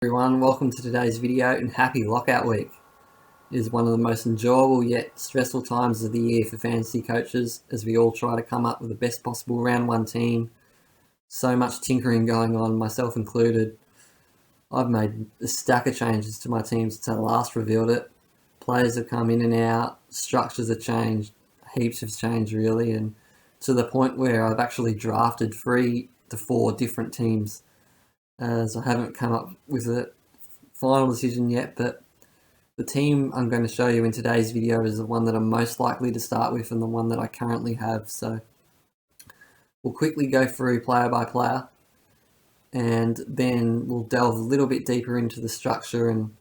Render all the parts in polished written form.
Everyone, welcome to today's video and happy lockout week. It is one of the most enjoyable yet stressful times of the year for fantasy coaches as we all try to come up with the best possible round one team. So much tinkering going on, myself included. I've made a stack of changes to my team since I last revealed it. Players have come in and out, structures have changed, heaps have changed really, and to the point where I've actually drafted 3 to 4 different teams, as I haven't come up with a final decision yet, but the team I'm going to show you in today's video is the one that I'm most likely to start with and the one that I currently have. So we'll quickly go through player by player and then we'll delve a little bit deeper into the structure and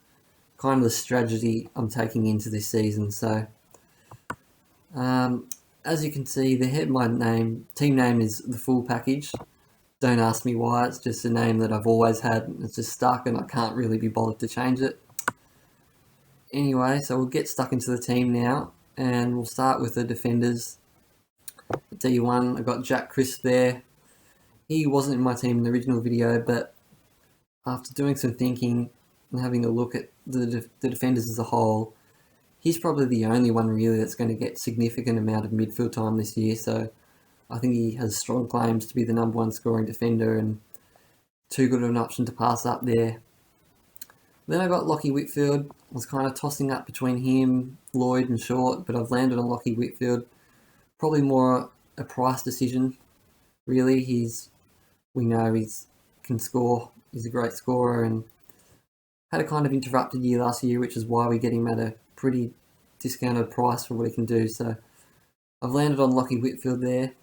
kind of the strategy I'm taking into this season. So as you can see, my team name is the full package. Don't ask me why, it's just a name that I've always had. It's just stuck and I can't really be bothered to change it. Anyway, so we'll get stuck into the team now and we'll start with the defenders. D1, I've got Jack Crisp there. He wasn't in my team in the original video, but after doing some thinking and having a look at the defenders as a whole, he's probably the only one really that's going to get significant amount of midfield time this year. So I think he has strong claims to be the number one scoring defender and too good of an option to pass up there. Then I got Lockie Whitfield. I was kind of tossing up between him, Lloyd and Short, but I've landed on Lockie Whitfield. Probably more a price decision, really. We know he can score. He's a great scorer and had a kind of interrupted year last year, which is why we get him at a pretty discounted price for what he can do. So I've landed on Lockie Whitfield there.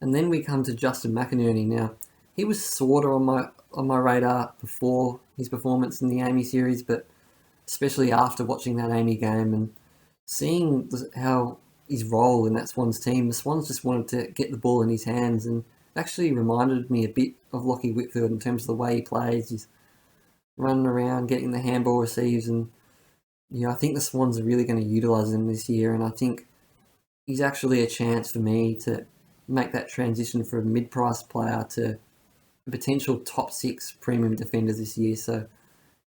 And then we come to Justin McInerney. Now, he was sort of on my radar before his performance in the Amy series, but especially after watching that Amy game and seeing how his role in that Swans team, the Swans just wanted to get the ball in his hands, and it actually reminded me a bit of Lockie Whitfield in terms of the way he plays. He's running around, getting the handball receives, and I think the Swans are really going to utilise him this year, and I think he's actually a chance for me to make that transition from a mid-price player to a potential top 6 premium defender this year. So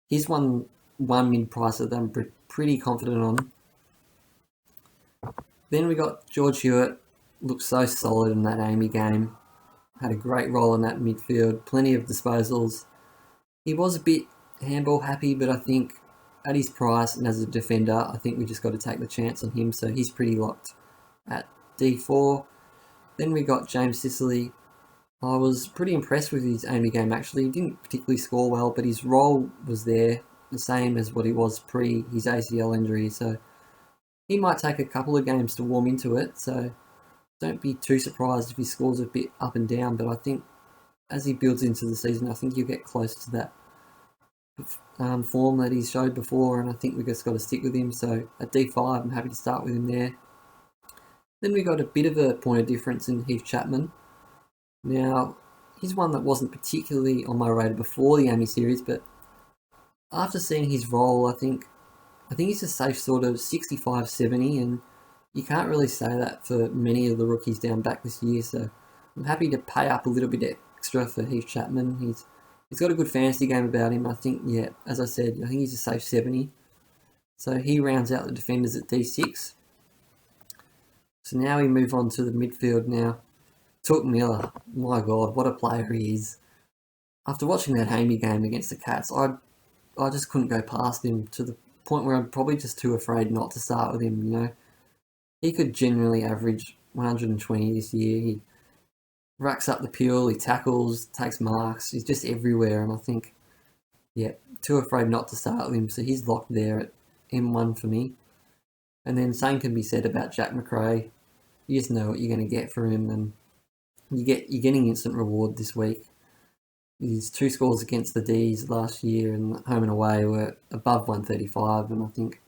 he's one mid-pricer that I'm pretty confident on. Then we got George Hewitt. Looked so solid in that Amy game. Had a great role in that midfield. Plenty of disposals. He was a bit handball happy, but I think at his price and as a defender, I think we just got to take the chance on him. So he's pretty locked at D4. Then we got James Sicily. I was pretty impressed with his Amy game actually. He didn't particularly score well, but his role was there, the same as what he was pre his ACL injury. So he might take a couple of games to warm into it. So don't be too surprised if he scores a bit up and down. But I think as he builds into the season, I think he'll get close to that form that he showed before, and I think we just got to stick with him. So at D5, I'm happy to start with him there. Then we got a bit of a point of difference in Heath Chapman. Now, he's one that wasn't particularly on my radar before the Amy series, but after seeing his role, I think he's a safe sort of 65-70, and you can't really say that for many of the rookies down back this year. So I'm happy to pay up a little bit extra for Heath Chapman. He's got a good fantasy game about him. I think, as I said, I think he's a safe 70. So he rounds out the defenders at D6. So now we move on to the midfield now. Took Miller, my God, what a player he is. After watching that Amy game against the Cats, I just couldn't go past him to the point where I'm probably just too afraid not to start with him, He could generally average 120 this year. He racks up the peel, he tackles, takes marks, he's just everywhere, and I think, too afraid not to start with him, so he's locked there at M1 for me. And then same can be said about Jack Macrae. You just know what you're going to get from him, and you're getting instant reward this week. His 2 scores against the D's last year and home and away were above 135, and I think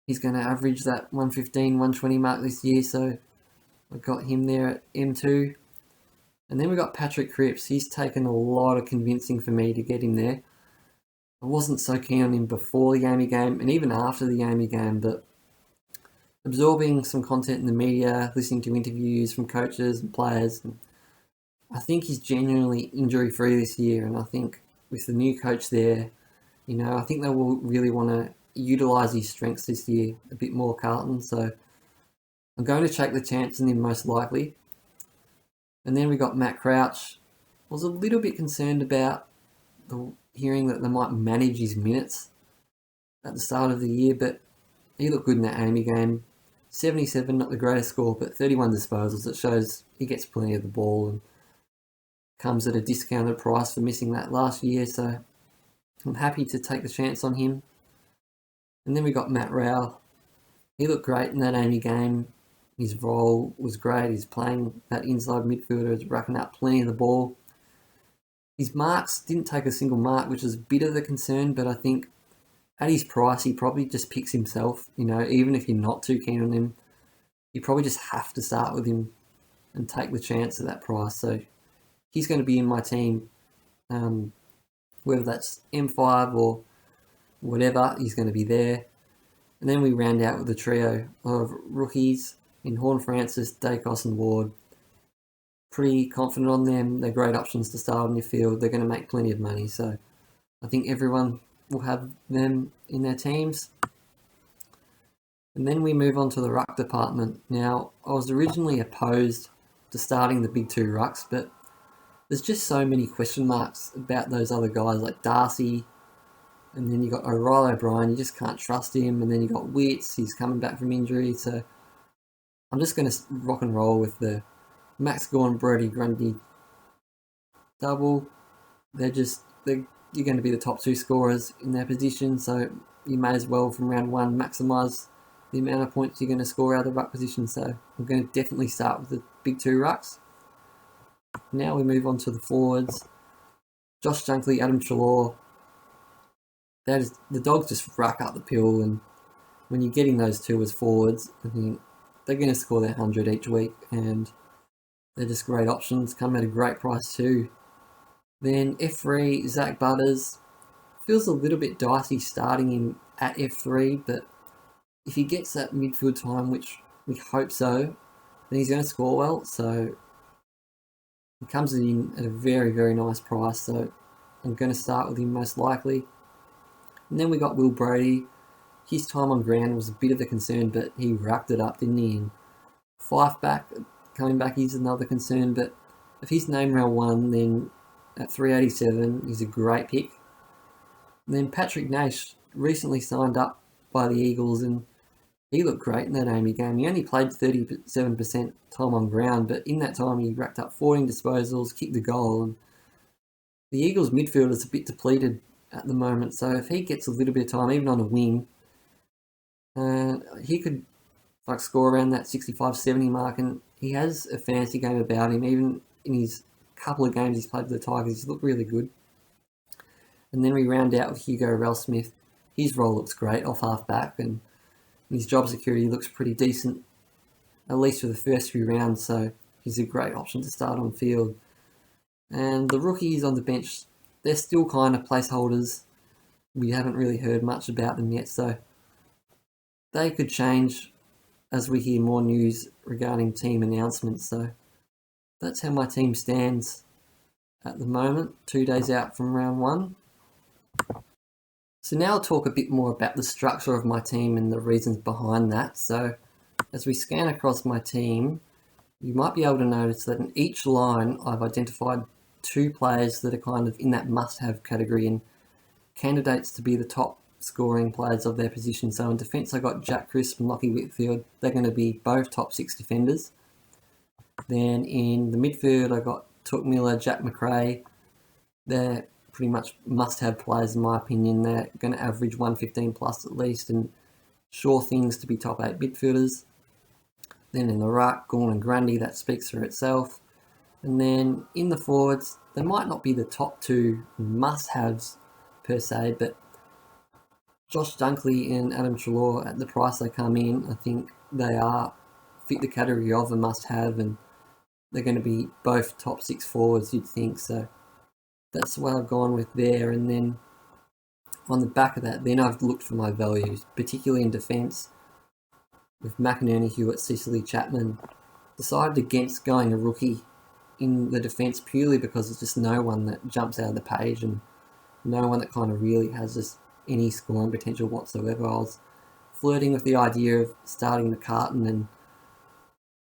he's going to average that 115, 120 mark this year, so I got him there at M2. And then we got Patrick Cripps. He's taken a lot of convincing for me to get him there. I wasn't so keen on him before the Amy game and even after the Amy game, but absorbing some content in the media, listening to interviews from coaches and players, and I think he's genuinely injury-free this year, and I think with the new coach there, I think they will really want to utilise his strengths this year a bit more, Carlton. So I'm going to take the chance on him most likely. And then we got Matt Crouch. I was a little bit concerned about hearing that they might manage his minutes at the start of the year, but he looked good in that AAMI game. 77, not the greatest score, but 31 disposals. It shows he gets plenty of the ball and comes at a discounted price for missing that last year, so I'm happy to take the chance on him. And then we got Matt Rowell. He looked great in that AAMI game. His role was great. He's playing that inside midfielder, he's racking up plenty of the ball. His marks didn't take a single mark, which is a bit of a concern, but I think at his price, he probably just picks himself. Even if you're not too keen on him, you probably just have to start with him and take the chance at that price. So he's going to be in my team, whether that's M5 or whatever, he's going to be there. And then we round out with a trio of rookies in Horne-Francis, Dacos and Ward. Pretty confident on them. They're great options to start on your field. They're going to make plenty of money. So I think everyone will have them in their teams. And then we move on to the ruck department. Now, I was originally opposed to starting the big two rucks, but there's just so many question marks about those other guys like Darcy, and then you got O'Reilly O'Brien, you just can't trust him, and then you got Witts, he's coming back from injury, so I'm just going to rock and roll with the Max Gawn, Brody Grundy double. You're going to be the top two scorers in their position, so you may as well from round one maximise the amount of points you're going to score out of the ruck position. So I'm going to definitely start with the big two rucks. Now we move on to the forwards. Josh Dunkley, Adam Treloar. The Dogs just rack up the pill, and when you're getting those two as forwards, I think they're going to score their 100 each week, and they're just great options, come at a great price too. Then F3, Zach Butters. Feels a little bit dicey starting him at F3, but if he gets that midfield time, which we hope so, then he's going to score well. So he comes in at a very, very nice price, so I'm going to start with him most likely. And then we got Will Brady. His time on ground was a bit of a concern, but he wrapped it up, didn't he? And Fife coming back is another concern, but if he's named round one, then at 387, he's a great pick. And then Patrick Nash recently signed up by the Eagles, and he looked great in that AAMI game. He only played 37% time on ground, but in that time he racked up 14 disposals, kicked a goal, and the Eagles midfield is a bit depleted at the moment, so if he gets a little bit of time, even on a wing, he could score around that 65-70 mark, and he has a fancy game about him. Even in his couple of games he's played for the Tigers, he's looked really good. And then we round out with Hugo Ralsmith. His role looks great off half back, and his job security looks pretty decent, at least for the first few rounds, so he's a great option to start on field. And the rookies on the bench, they're still kind of placeholders. We haven't really heard much about them yet, so they could change as we hear more news regarding team announcements. So that's how my team stands at the moment, 2 days out from round one. So now I'll talk a bit more about the structure of my team and the reasons behind that. So as we scan across my team, you might be able to notice that in each line I've identified two players that are kind of in that must-have category and candidates to be the top scoring players of their position. So in defence, I got Jack Crisp and Lockie Whitfield. They're going to be both top 6 defenders. Then in the midfield, I got Touk Miller, Jack McRae. They're pretty much must-have players in my opinion. They're going to average 115 plus at least and sure things to be top 8 midfielders. Then in the ruck, Gawn and Grundy, that speaks for itself. And then in the forwards, they might not be the top 2 must-haves per se, but Josh Dunkley and Adam Treloar, at the price they come in, I think they fit the category of a must-have, and they're going to be both top 6 forwards, you'd think. So that's what I've gone with there. And then on the back of that, then I've looked for my values, particularly in defence, with McInerney, Hewitt, Sicily, Chapman. Decided against going a rookie in the defence purely because there's just no one that jumps out of the page, and no one that kind of really has just any scoring potential whatsoever. I was flirting with the idea of starting McCartan and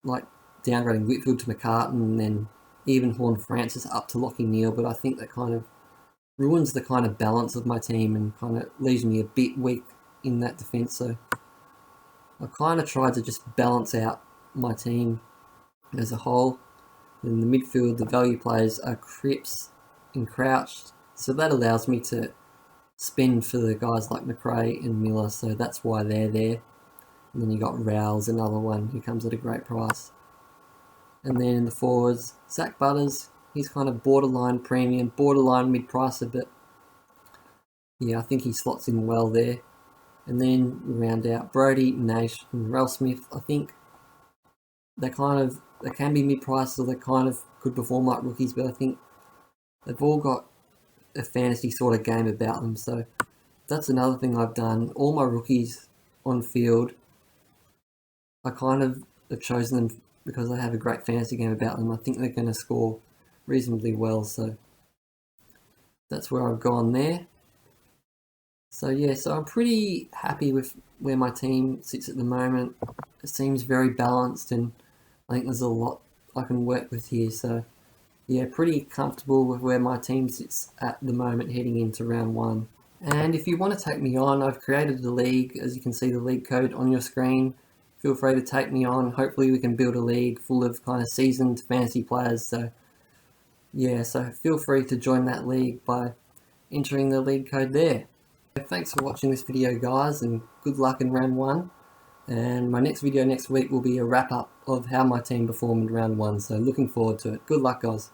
like downgrading Whitfield to McCartan and then even Horn Francis up to Lockie Neal, but I think that kind of ruins the kind of balance of my team and kind of leaves me a bit weak in that defence. So I kind of tried to just balance out my team as a whole. In the midfield, the value players are Cripps and Crouch, so that allows me to spend for the guys like McRae and Miller, so that's why they're there. And then you got Rowles, another one who comes at a great price. And then in the forwards, Zach Butters, he's kind of borderline premium, borderline mid-pricer, but yeah, I think he slots in well there. And then we round out Brody, Nash, and Ralph Smith. I think they can be mid-priced, or they kind of could perform like rookies, but I think they've all got a fantasy sort of game about them. So that's another thing I've done. All my rookies on field, I kind of have chosen them because they have a great fantasy game about them. I think they're going to score reasonably well, so that's where I've gone there. So yeah, so I'm pretty happy with where my team sits at the moment. It seems very balanced, and I think there's a lot I can work with here. So yeah, pretty comfortable with where my team sits at the moment heading into round one. And if you want to take me on, I've created a league. As you can see the league code on your screen. Feel free to take me on. Hopefully we can build a league full of kind of seasoned fantasy players. So yeah, so feel free to join that league by entering the league code there. Thanks for watching this video, guys, and good luck in round one. And my next video next week will be a wrap up of how my team performed in round one. So looking forward to it. Good luck, guys.